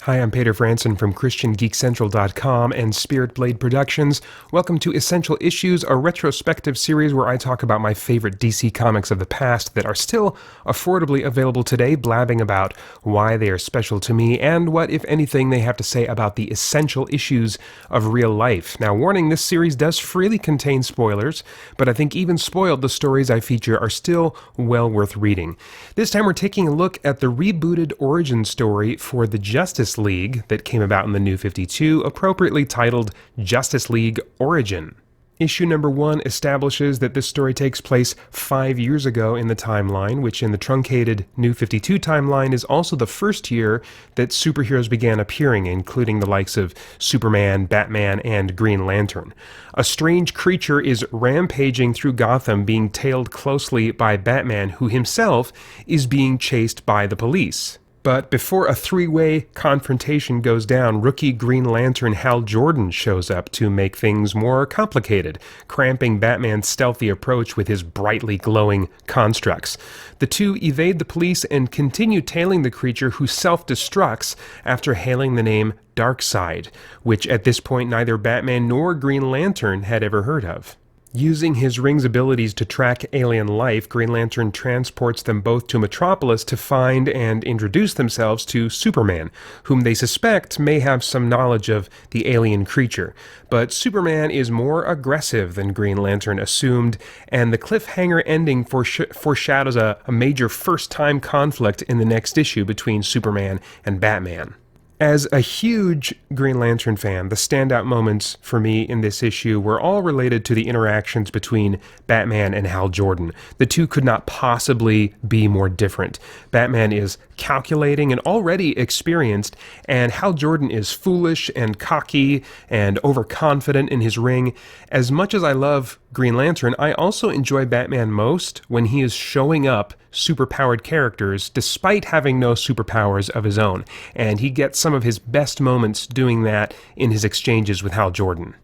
Hi, I'm Peter Franson from christiangeekcentral.com and Spirit Blade Productions. Welcome to Essential Issues, a retrospective series where I talk about my favorite DC comics of the past that are still affordably available today, blabbing about why they are special to me and what, if anything, they have to say about the essential issues of real life. Now, warning, this series does freely contain spoilers, but I think even spoiled, the stories I feature are still well worth reading. This time we're taking a look at the rebooted origin story for the Justice League that came about in the New 52, appropriately titled Justice League Origin. Issue number 1 establishes that this story takes place 5 years ago in the timeline, which in the truncated New 52 timeline is also the first year that superheroes began appearing, including the likes of Superman, Batman, and Green Lantern. A strange creature is rampaging through Gotham, being tailed closely by Batman, who himself is being chased by the police. But before a three-way confrontation goes down, rookie Green Lantern Hal Jordan shows up to make things more complicated, cramping Batman's stealthy approach with his brightly glowing constructs. The two evade the police and continue tailing the creature, who self-destructs after hailing the name Darkseid, which at this point neither Batman nor Green Lantern had ever heard of. Using his ring's abilities to track alien life, Green Lantern transports them both to Metropolis to find and introduce themselves to Superman, whom they suspect may have some knowledge of the alien creature. But Superman is more aggressive than Green Lantern assumed, and the cliffhanger ending foreshadows a major first-time conflict in the next issue between Superman and Batman. As a huge Green Lantern fan, the standout moments for me in this issue were all related to the interactions between Batman and Hal Jordan. The two could not possibly be more different. Batman is calculating and already experienced, and Hal Jordan is foolish and cocky and overconfident in his ring. As much as I love Green Lantern, I also enjoy Batman most when he is showing up superpowered characters despite having no superpowers of his own, and he gets some of his best moments doing that in his exchanges with Hal Jordan.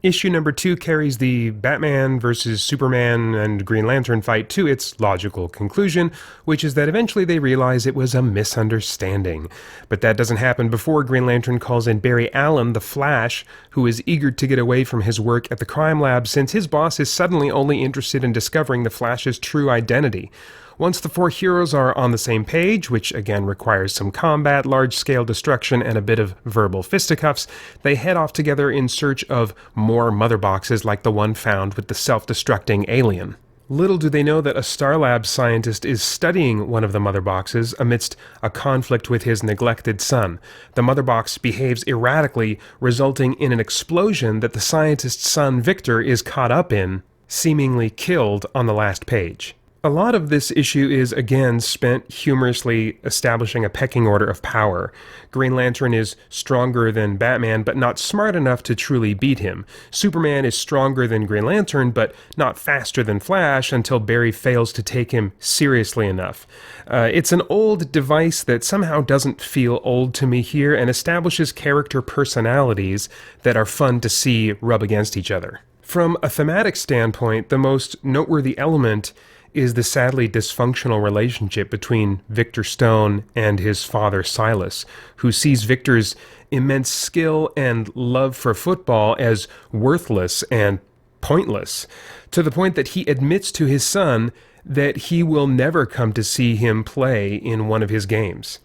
Issue number 2 carries the Batman versus Superman and Green Lantern fight to its logical conclusion, which is that eventually they realize it was a misunderstanding. But that doesn't happen before Green Lantern calls in Barry Allen, the Flash, who is eager to get away from his work at the crime lab since his boss is suddenly only interested in discovering the Flash's true identity. Once the four heroes are on the same page, which again requires some combat, large-scale destruction, and a bit of verbal fisticuffs, they head off together in search of more mother boxes like the one found with the self-destructing alien. Little do they know that a Starlab scientist is studying one of the mother boxes amidst a conflict with his neglected son. The mother box behaves erratically, resulting in an explosion that the scientist's son Victor is caught up in, seemingly killed on the last page. A lot of this issue is, again, spent humorously establishing a pecking order of power. Green Lantern is stronger than Batman, but not smart enough to truly beat him. Superman is stronger than Green Lantern, but not faster than Flash until Barry fails to take him seriously enough. It's an old device that somehow doesn't feel old to me here and establishes character personalities that are fun to see rub against each other. From a thematic standpoint, the most noteworthy element is the sadly dysfunctional relationship between Victor Stone and his father Silas, who sees Victor's immense skill and love for football as worthless and pointless, to the point that he admits to his son that he will never come to see him play in one of his games.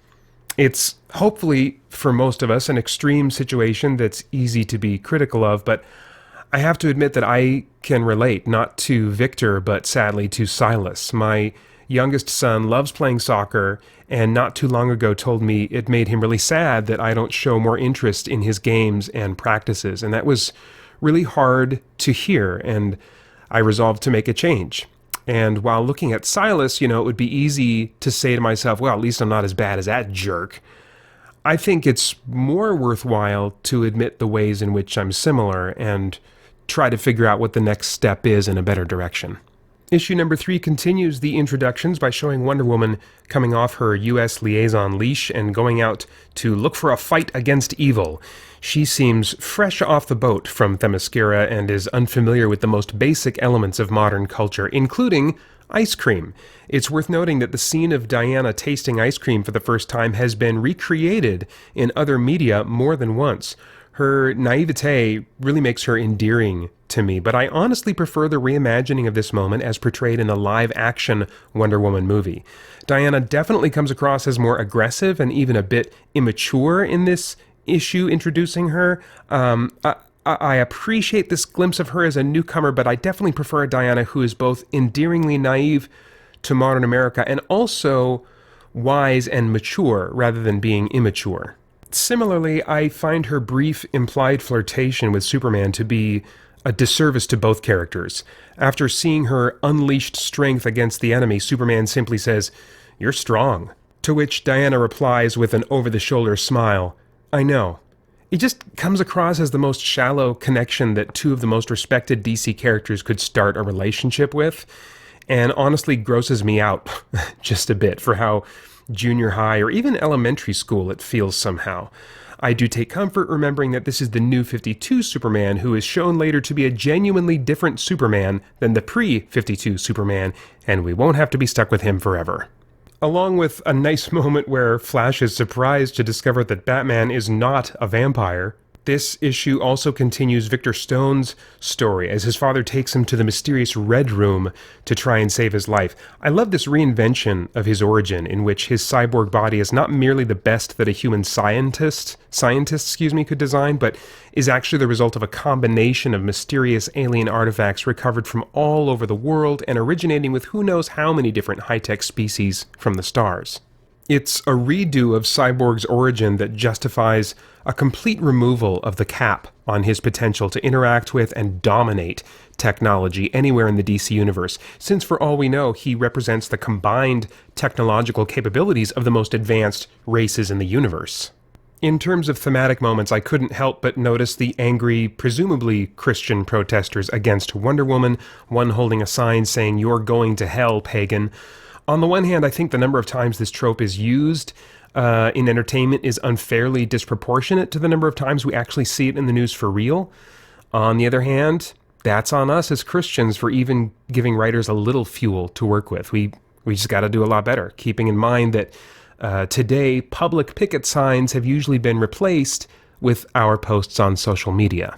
It's hopefully, for most of us, an extreme situation that's easy to be critical of, but I have to admit that I can relate, not to Victor, but sadly to Silas. My youngest son loves playing soccer, and not too long ago told me it made him really sad that I don't show more interest in his games and practices, and that was really hard to hear, and I resolved to make a change. And while looking at Silas, it would be easy to say to myself, well, at least I'm not as bad as that jerk. I think it's more worthwhile to admit the ways in which I'm similar and try to figure out what the next step is in a better direction. Issue number 3 continues the introductions by showing Wonder Woman coming off her U.S. liaison leash and going out to look for a fight against evil. She seems fresh off the boat from Themyscira and is unfamiliar with the most basic elements of modern culture, including ice cream. It's worth noting that the scene of Diana tasting ice cream for the first time has been recreated in other media more than once. Her naivete really makes her endearing to me, but I honestly prefer the reimagining of this moment as portrayed in the live-action Wonder Woman movie. Diana definitely comes across as more aggressive and even a bit immature in this issue introducing her. I appreciate this glimpse of her as a newcomer, but I definitely prefer a Diana who is both endearingly naive to modern America and also wise and mature rather than being immature. Similarly, I find her brief implied flirtation with Superman to be a disservice to both characters. After seeing her unleashed strength against the enemy, Superman simply says, "You're strong." To which Diana replies with an over-the-shoulder smile, "I know." It just comes across as the most shallow connection that two of the most respected DC characters could start a relationship with, and honestly grosses me out just a bit for how junior high or even elementary school it feels somehow. I do take comfort remembering that this is the new 52 Superman, who is shown later to be a genuinely different Superman than the pre-52 Superman, and we won't have to be stuck with him forever. Along with a nice moment where Flash is surprised to discover that Batman is not a vampire, this issue also continues Victor Stone's story as his father takes him to the mysterious Red Room to try and save his life. I love this reinvention of his origin, in which his cyborg body is not merely the best that a human scientist could design, but is actually the result of a combination of mysterious alien artifacts recovered from all over the world and originating with who knows how many different high-tech species from the stars. It's a redo of Cyborg's origin that justifies a complete removal of the cap on his potential to interact with and dominate technology anywhere in the DC universe, since for all we know, he represents the combined technological capabilities of the most advanced races in the universe. In terms of thematic moments, I couldn't help but notice the angry, presumably Christian protesters against Wonder Woman, one holding a sign saying, "You're going to hell, pagan." On the one hand, I think the number of times this trope is used in entertainment is unfairly disproportionate to the number of times we actually see it in the news for real. On the other hand, that's on us as Christians for even giving writers a little fuel to work with. We just got to do a lot better, keeping in mind that today public picket signs have usually been replaced with our posts on social media.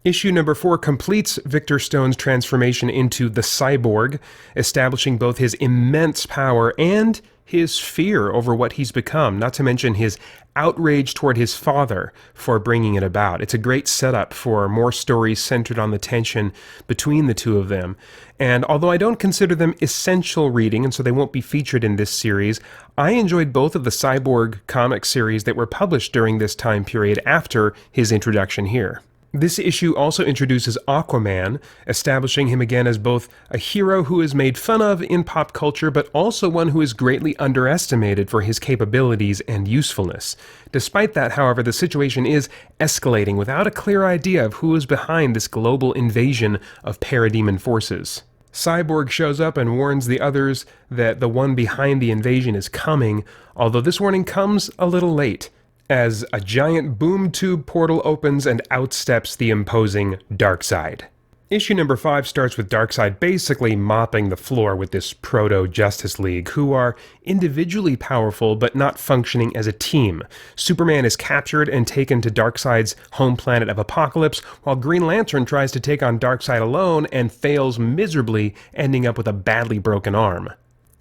Issue number 4 completes Victor Stone's transformation into the Cyborg, establishing both his immense power and his fear over what he's become, not to mention his outrage toward his father for bringing it about. It's a great setup for more stories centered on the tension between the two of them. And although I don't consider them essential reading, and so they won't be featured in this series, I enjoyed both of the Cyborg comic series that were published during this time period after his introduction here. This issue also introduces Aquaman, establishing him again as both a hero who is made fun of in pop culture, but also one who is greatly underestimated for his capabilities and usefulness. Despite that, however, the situation is escalating without a clear idea of who is behind this global invasion of parademon forces. Cyborg shows up and warns the others that the one behind the invasion is coming, although this warning comes a little late, as a giant boom tube portal opens and out steps the imposing Darkseid. Issue number 5 starts with Darkseid basically mopping the floor with this proto-Justice League, who are individually powerful but not functioning as a team. Superman is captured and taken to Darkseid's home planet of Apokolips, while Green Lantern tries to take on Darkseid alone and fails miserably, ending up with a badly broken arm.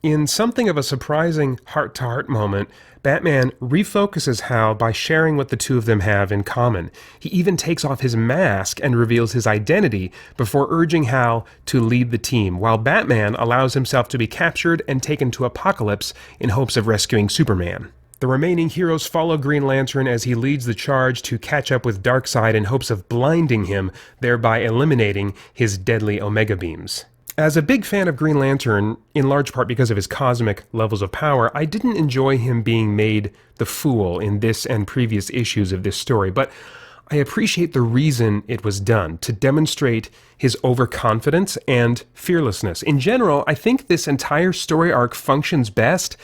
In something of a surprising heart-to-heart moment, Batman refocuses Hal by sharing what the two of them have in common. He even takes off his mask and reveals his identity before urging Hal to lead the team, while Batman allows himself to be captured and taken to Apokolips in hopes of rescuing Superman. The remaining heroes follow Green Lantern as he leads the charge to catch up with Darkseid in hopes of blinding him, thereby eliminating his deadly Omega beams. As a big fan of Green Lantern, in large part because of his cosmic levels of power, I didn't enjoy him being made the fool in this and previous issues of this story, but I appreciate the reason it was done, to demonstrate his overconfidence and fearlessness. In general, I think this entire story arc functions best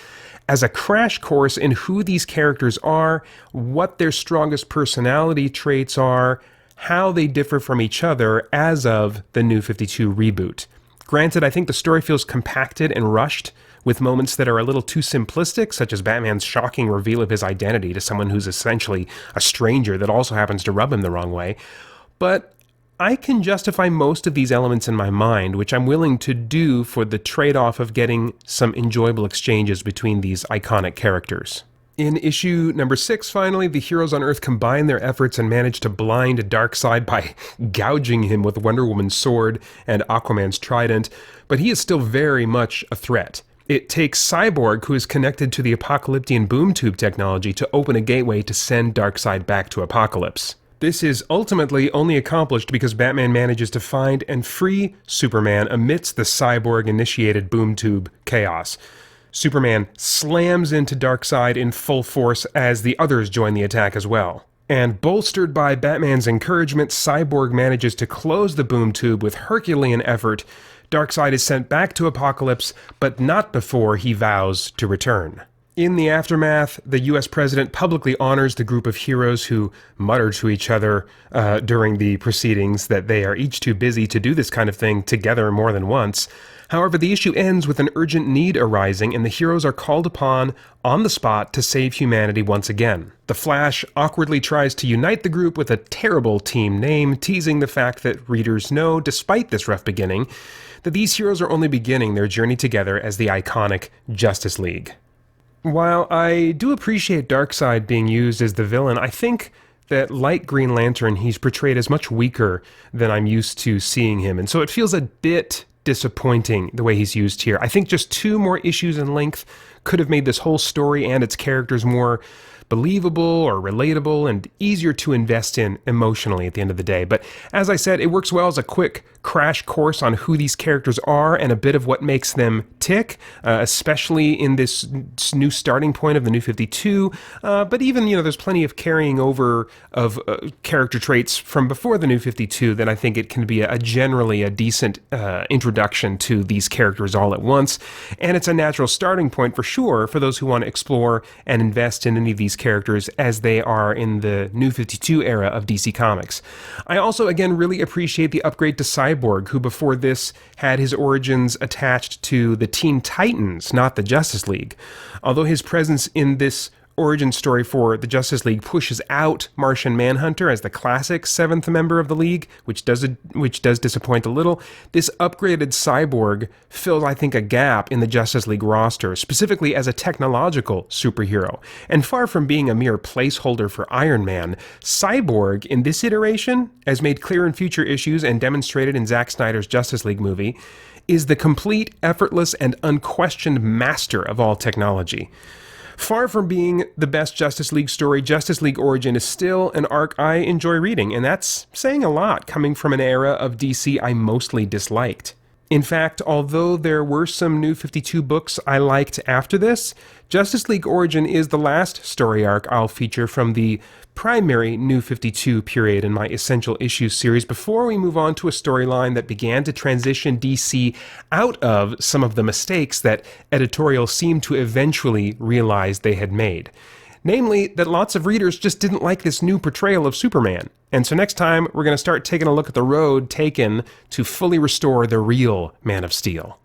as a crash course in who these characters are, what their strongest personality traits are, how they differ from each other as of the New 52 reboot. Granted, I think the story feels compacted and rushed, with moments that are a little too simplistic, such as Batman's shocking reveal of his identity to someone who's essentially a stranger that also happens to rub him the wrong way. But I can justify most of these elements in my mind, which I'm willing to do for the trade-off of getting some enjoyable exchanges between these iconic characters. In issue number 6, finally, the heroes on Earth combine their efforts and manage to blind Darkseid by gouging him with Wonder Woman's sword and Aquaman's trident, but he is still very much a threat. It takes Cyborg, who is connected to the Apocalyptian boom tube technology, to open a gateway to send Darkseid back to Apokolips. This is ultimately only accomplished because Batman manages to find and free Superman amidst the Cyborg-initiated boom tube chaos. Superman slams into Darkseid in full force as the others join the attack as well. And bolstered by Batman's encouragement, Cyborg manages to close the boom tube with Herculean effort. Darkseid is sent back to Apokolips, but not before he vows to return. In the aftermath, the US president publicly honors the group of heroes who mutter to each other during the proceedings that they are each too busy to do this kind of thing together more than once. However, the issue ends with an urgent need arising, and the heroes are called upon on the spot to save humanity once again. The Flash awkwardly tries to unite the group with a terrible team name, teasing the fact that readers know, despite this rough beginning, that these heroes are only beginning their journey together as the iconic Justice League. While I do appreciate Darkseid being used as the villain, I think that like Green Lantern, he's portrayed as much weaker than I'm used to seeing him, and so it feels a bit disappointing the way he's used here. I think just 2 more issues in length could have made this whole story and its characters more believable or relatable and easier to invest in emotionally at the end of the day. But as I said, it works well as a quick crash course on who these characters are and a bit of what makes them tick, especially in this new starting point of the New 52. But even, there's plenty of carrying over of character traits from before the New 52 that I think it can be generally a decent introduction to these characters all at once. And it's a natural starting point for sure for those who want to explore and invest in any of these characters as they are in the New 52 era of DC Comics. I also, again, really appreciate the upgrade to Cyborg, who before this had his origins attached to the Teen Titans, not the Justice League. Although his presence in this origin story for the Justice League pushes out Martian Manhunter as the classic 7th member of the League, which does disappoint a little, this upgraded Cyborg fills, I think, a gap in the Justice League roster, specifically as a technological superhero. And far from being a mere placeholder for Iron Man, Cyborg, in this iteration, as made clear in future issues and demonstrated in Zack Snyder's Justice League movie, is the complete, effortless, and unquestioned master of all technology. Far from being the best Justice League story, Justice League Origin is still an arc I enjoy reading, and that's saying a lot coming from an era of DC I mostly disliked. In fact, although there were some New 52 books I liked after this, Justice League Origin is the last story arc I'll feature from the primary New 52 period in my Essential Issues series before we move on to a storyline that began to transition DC out of some of the mistakes that editorial seemed to eventually realize they had made. Namely, that lots of readers just didn't like this new portrayal of Superman. And so next time, we're going to start taking a look at the road taken to fully restore the real Man of Steel.